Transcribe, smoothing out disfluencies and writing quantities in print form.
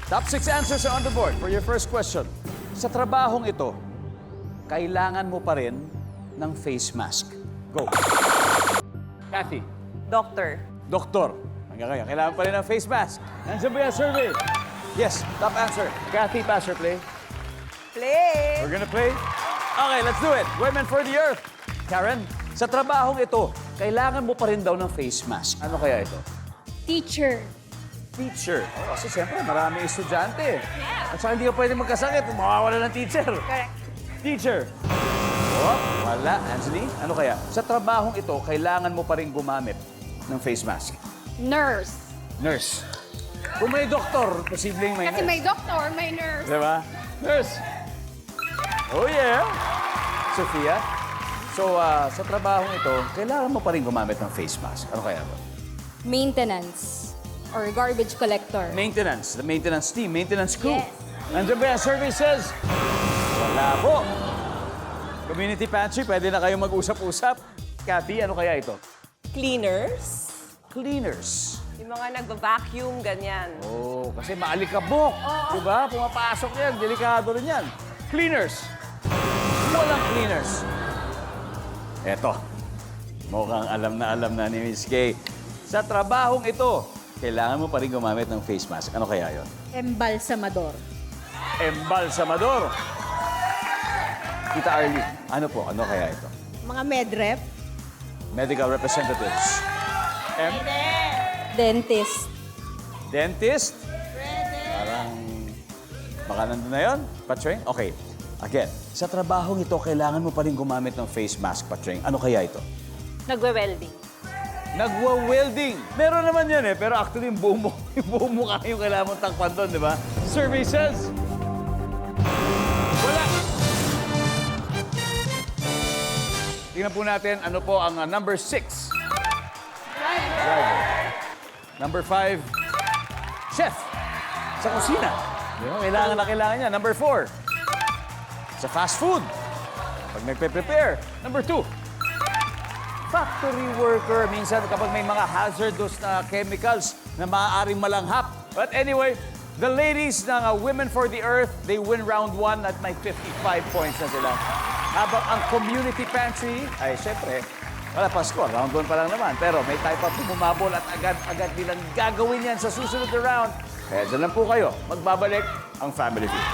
Top 6 answers are on the board for your first question. Sa trabahong ito, kailangan mo pa rin ng face mask. Go. Kathy. Doctor. Doktor. Kailangan pa rin ng face mask. Nandiyan ba yung survey? Yes, top answer. Kathy, pass or play? Play. We're gonna play? Okay, let's do it. Women for the Earth. Karen, sa trabahong ito, kailangan mo pa rin daw ng face mask. Ano kaya ito? Teacher. Teacher. Oh, kasi siyempre, maraming estudyante. At saka hindi ka pwede magkasakit kung mawawala ng teacher. Correct. Teacher. Oh, wala. Anthony, ano kaya? Sa trabahong ito, kailangan mo pa rin gumamit ng face mask. Nurse. Nurse. Kung may doktor, posibleng may Kasi nurse. may doctor, may nurse. Diba? Nurse. Oh, yeah. Sophia? So, sa trabahong ito, kailangan mo pa rin gumamit ng face mask. Ano kaya ba? Maintenance. Or garbage collector. Maintenance. The maintenance team, maintenance crew. Yes. Nandiyan ba yung survey says? Wala po. Community pantry, pwede na kayong mag-usap-usap. Kathy, ano kaya ito? Cleaners. Cleaners. Yung mga nagva-vacuum, ganyan. Oh, kasi maalikabok. Diba? Pumapasok yan. Delikado rin yan. Cleaners. Walang cleaners. Eto. Mukhang alam na ni Miss Kay. Sa trabahong ito, kailangan mo pa rin gumamit ng face mask. Ano kaya yon? Embalsamador. Embalsamador. Tita Arlie, ano po? Ano kaya ito? Mga medrep. Medical representatives. Dentist. Dentist? Parang, baka nandun na yun, Patrick? Okay. Again, sa trabahong ito, kailangan mo pa rin gumamit ng face mask, Patrick. Ano kaya ito? Nagwe-welding. Nagwa-welding. Meron naman yan eh, pero actually yung buong mukha yung kailangan mong takpan doon, di ba? Survey says, wala. Tingnan po natin ano po ang number 6. Driver. Number 5, chef. Sa kusina. Di ba? Kailangan niya. Number 4, sa fast food. Pag nagpe-prepare. Number 2, factory worker. Minsan kapag may mga hazardous na chemicals na maaaring malanghap. But anyway, the ladies ng Women for the Earth, they win round 1 at may 55 points na sila. Habang ang community pantry, ay syempre, wala pa score. Round 1 pa lang naman. Pero may type up bumabol at agad-agad nilang gagawin yan sa susunod na round. Kaya dyan lang po kayo. Magbabalik ang Family Feud.